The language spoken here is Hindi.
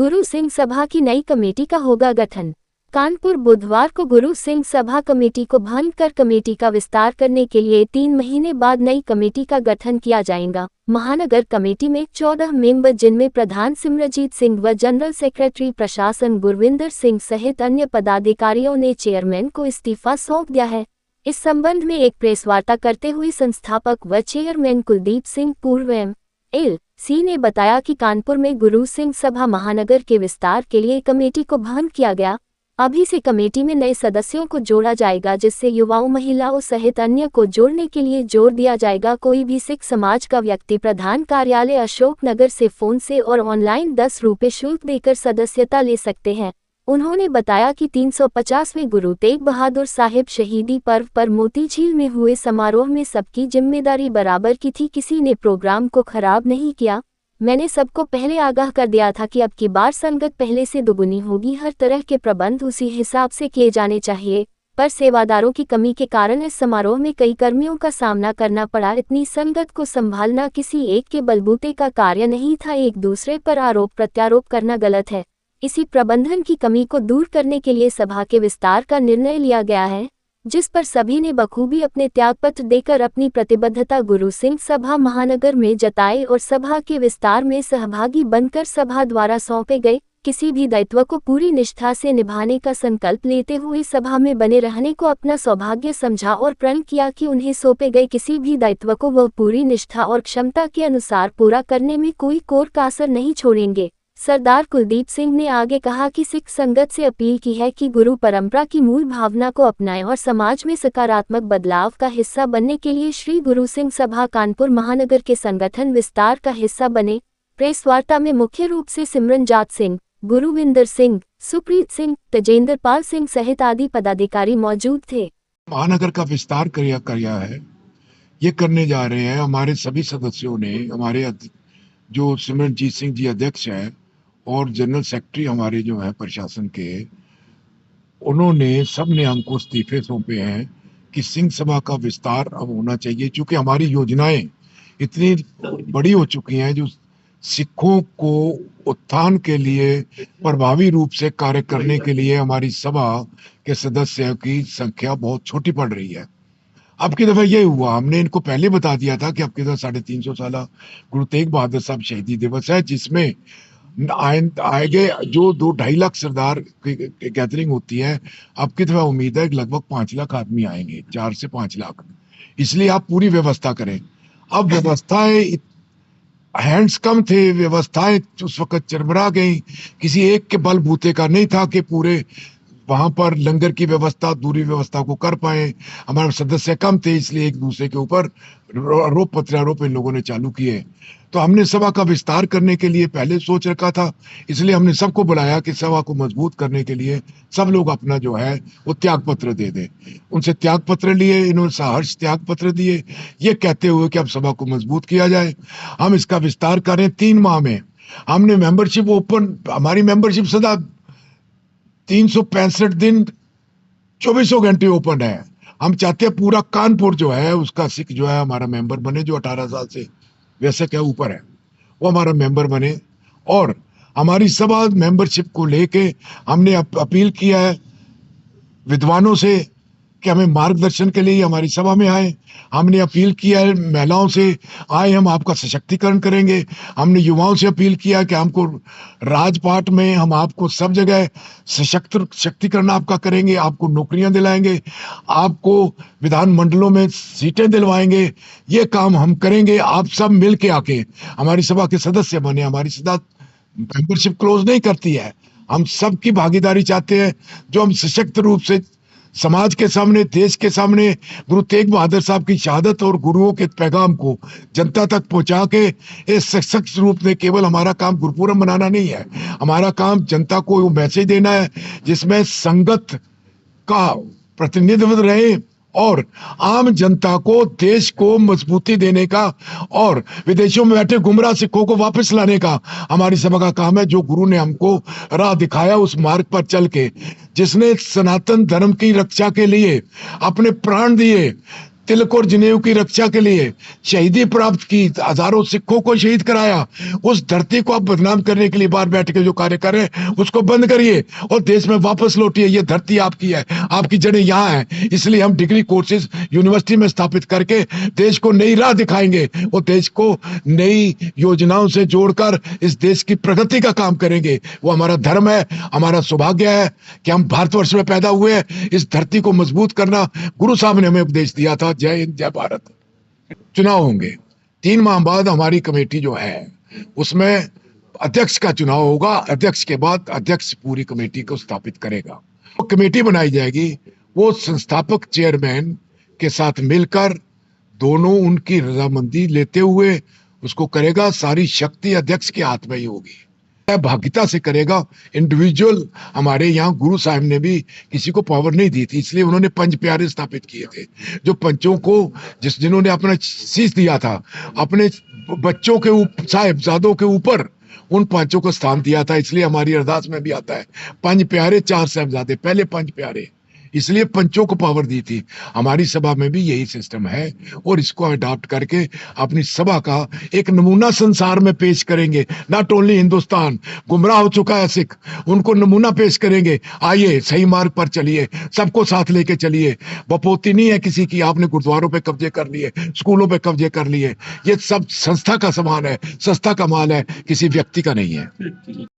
गुरु सिंह सभा की नई कमेटी का होगा गठन। कानपुर बुधवार को गुरु सिंह सभा कमेटी को भंग कर कमेटी का विस्तार करने के लिए 3 महीने बाद नई कमेटी का गठन किया जाएगा। महानगर कमेटी में 14 मेंबर जिनमें प्रधान सिमरजीत सिंह व जनरल सेक्रेटरी प्रशासन गुरविंदर सिंह सहित अन्य पदाधिकारियों ने चेयरमैन को इस्तीफा सौंप दिया है। इस संबंध में एक प्रेस वार्ता करते हुए संस्थापक व चेयरमैन कुलदीप सिंह पूर्व एम.एल.सी ने बताया कि कानपुर में गुरु सिंह सभा महानगर के विस्तार के लिए कमेटी को भंग किया गया। अभी से कमेटी में नए सदस्यों को जोड़ा जाएगा, जिससे युवाओं, महिलाओं सहित अन्य को जोड़ने के लिए जोर दिया जाएगा। कोई भी सिख समाज का व्यक्ति प्रधान कार्यालय अशोक नगर से फोन से और ऑनलाइन 10 रुपये शुल्क देकर सदस्यता ले सकते हैं। उन्होंने बताया कि 350वें गुरु तेग बहादुर साहिब शहीदी पर्व पर मोतीझील में हुए समारोह में सबकी जिम्मेदारी बराबर की थी, किसी ने प्रोग्राम को खराब नहीं किया। मैंने सबको पहले आगाह कर दिया था कि अब की बार संगत पहले से दुगुनी होगी, हर तरह के प्रबंध उसी हिसाब से किए जाने चाहिए, पर सेवादारों की कमी के कारण इस समारोह में कई कर्मियों का सामना करना पड़ा। इतनी संगत को संभालना किसी एक के बलबूते का कार्य नहीं था, एक दूसरे पर आरोप प्रत्यारोप करना गलत है। इसी प्रबंधन की कमी को दूर करने के लिए सभा के विस्तार का निर्णय लिया गया है, जिस पर सभी ने बखूबी अपने त्यागपत्र देकर अपनी प्रतिबद्धता गुरु सिंह सभा महानगर में जताई और सभा के विस्तार में सहभागी बनकर सभा द्वारा सौंपे गए किसी भी दायित्व को पूरी निष्ठा से निभाने का संकल्प लेते हुए सभा में बने रहने को अपना सौभाग्य समझा और प्रण किया कि उन्हें सौंपे गए किसी भी दायित्व को वह पूरी निष्ठा और क्षमता के अनुसार पूरा करने में कोई कोर कसर नहीं छोड़ेंगे। सरदार कुलदीप सिंह ने आगे कहा कि सिख संगत से अपील की है कि गुरु परंपरा की मूल भावना को अपनाएं और समाज में सकारात्मक बदलाव का हिस्सा बनने के लिए श्री गुरु सिंह सभा कानपुर महानगर के संगठन विस्तार का हिस्सा बने। प्रेस वार्ता में मुख्य रूप से सिमरनजात सिंह, गुरुविंदर सिंह, सुप्रीत सिंह, तेजेंद्र पाल सिंह सहित आदि पदाधिकारी मौजूद थे। महानगर का विस्तार किया है, ये करने जा रहे हैं। हमारे सभी सदस्यों ने, हमारे जो सिमरनजीत सिंह जी अध्यक्ष हैं और जनरल सेक्रेटरी हमारे जो है प्रशासन के, उन्होंने सबने हमको इस्तीफे सौंपे हैं कि सिंह सभा का विस्तार अब होना चाहिए, क्योंकि हमारी योजनाएं इतनी बड़ी हो चुकी हैं जो सिखों को उत्थान के लिए प्रभावी रूप से कार्य करने के लिए हमारी सभा के सदस्यों की संख्या बहुत छोटी पड़ रही है। अब की दफा ये हुआ, हमने इनको पहले बता दिया था कि अब की दफा 350 साल गुरु तेग बहादुर साहब शहीदी दिवस है, जिसमें आगे जो 2-2.5 लाख सरदार की गैदरिंग होती है। अब की दफा उम्मीद है कि लगभग 5 लाख आदमी आएंगे, 4 से 5 लाख। इसलिए आप पूरी व्यवस्था करें। अब व्यवस्थाएं, हैंड्स कम थे, व्यवस्थाएं उस वक्त चरमरा गई, किसी एक के बलबूते का नहीं था कि पूरे वहां पर लंगर की व्यवस्था, दूरी व्यवस्था को कर पाए। हमारे सदस्य कम थे, इसलिए एक दूसरे के ऊपर आरोप प्रत्यारोप इन लोगों ने चालू किए। तो हमने सभा का विस्तार करने के लिए पहले सोच रखा था, इसलिए हमने सबको बुलाया कि सभा को मजबूत करने के लिए सब लोग अपना जो है वो त्याग पत्र दे दें। उनसे त्याग पत्र लिए, इन्होंने सहर्ष त्याग पत्र दिए, ये कहते हुए कि अब सभा को मजबूत किया जाए, हम इसका विस्तार करें। 3 माह में हमने मेंबरशिप ओपन, हमारी मेंबरशिप सदा 365 दिन 24 घंटे ओपन है। हम चाहते हैं पूरा कानपुर जो है उसका सिख जो है हमारा मेंबर बने, जो 18 साल से वैसे क्या ऊपर है वो हमारा मेंबर बने। और हमारी सभा मेंबरशिप को लेके हमने अपील किया है विद्वानों से कि हमें मार्गदर्शन के लिए हमारी सभा में आए। हमने अपील किया है महिलाओं से, आए हम आपका सशक्तिकरण करेंगे। हमने युवाओं से अपील किया कि हमको राजपाट में हम आपको सब जगह सशक्तिकरण आपका करेंगे, आपको नौकरियां दिलाएंगे, आपको विधान मंडलों में सीटें दिलवाएंगे। ये काम हम करेंगे। आप सब मिल के आके हमारी सभा के सदस्य बने। हमारी सभा मेंबरशिप क्लोज नहीं करती है, हम सबकी भागीदारी चाहते हैं, जो हम सशक्त रूप से समाज के सामने, देश के सामने गुरु तेग बहादुर साहब की शहादत और गुरुओं के पैगाम को जनता तक पहुंचा के इस सशक्त रूप में, केवल हमारा काम गुरुपुरम मनाना नहीं है, हमारा काम जनता को वो मैसेज देना है जिसमें संगत का प्रतिनिधित्व रहे और आम जनता को, देश को मजबूती देने का और विदेशों में बैठे गुमराह सिखों को वापस लाने का हमारी सभा का काम है। जो गुरु ने हमको राह दिखाया, उस मार्ग पर चल के, जिसने सनातन धर्म की रक्षा के लिए अपने प्राण दिए, तिलक और जनेऊ की रक्षा के लिए शहीदी प्राप्त की, हजारों सिखों को शहीद कराया, उस धरती को आप बदनाम करने के लिए बाहर बैठ के जो कार्य कर रहे हैं उसको बंद करिए और देश में वापस लौटिए। ये धरती आपकी है, आपकी जड़ें यहाँ हैं, इसलिए हम डिग्री कोर्सेज यूनिवर्सिटी में स्थापित करके देश को नई राह दिखाएंगे और देश को नई योजनाओं से जोड़कर इस देश की प्रगति का काम करेंगे। वो हमारा धर्म है, हमारा सौभाग्य है कि हम भारतवर्ष में पैदा हुए हैं। इस धरती को मजबूत करना गुरु साहब ने हमें उपदेश दिया था। जय हिंद, जय भारत। चुनाव होंगे 3 माह बाद। हमारी कमेटी जो है उसमें अध्यक्ष का चुनाव होगा। अध्यक्ष के बाद अध्यक्ष पूरी कमेटी को स्थापित करेगा। वो कमेटी बनाई जाएगी, वो संस्थापक चेयरमैन के साथ मिलकर दोनों उनकी रजामंदी लेते हुए उसको करेगा। सारी शक्ति अध्यक्ष के हाथ में ही होगी, भाग्यता से करेगा। इंडिविजुअल हमारे यहाँ गुरु साहब ने भी किसी को पावर नहीं दी थी, इसलिए उन्होंने पंच प्यारे स्थापित किए थे, जो पंचों को जिन्होंने अपना शीश दिया था, अपने बच्चों के साहिबजादों के ऊपर उन पांचों को स्थान दिया था। इसलिए हमारी अरदास में भी आता है पंच प्यारे 4 साहिबजादे, पहले पंच प्यारे, इसलिए पंचों को पावर दी थी। हमारी सभा में भी यही सिस्टम है और इसको अडॉप्ट करके अपनी सभा का एक नमूना संसार में पेश करेंगे। नॉट ओनली हिंदुस्तान गुमराह हो चुका है सिख, उनको नमूना पेश करेंगे। आइए सही मार्ग पर चलिए, सबको साथ लेके चलिए। बपोती नहीं है किसी की, आपने गुरुद्वारों पे कब्जे कर लिए, स्कूलों पे कब्जे कर लिए, ये सब संस्था का सामान है, संस्था का माल है, किसी व्यक्ति का नहीं है।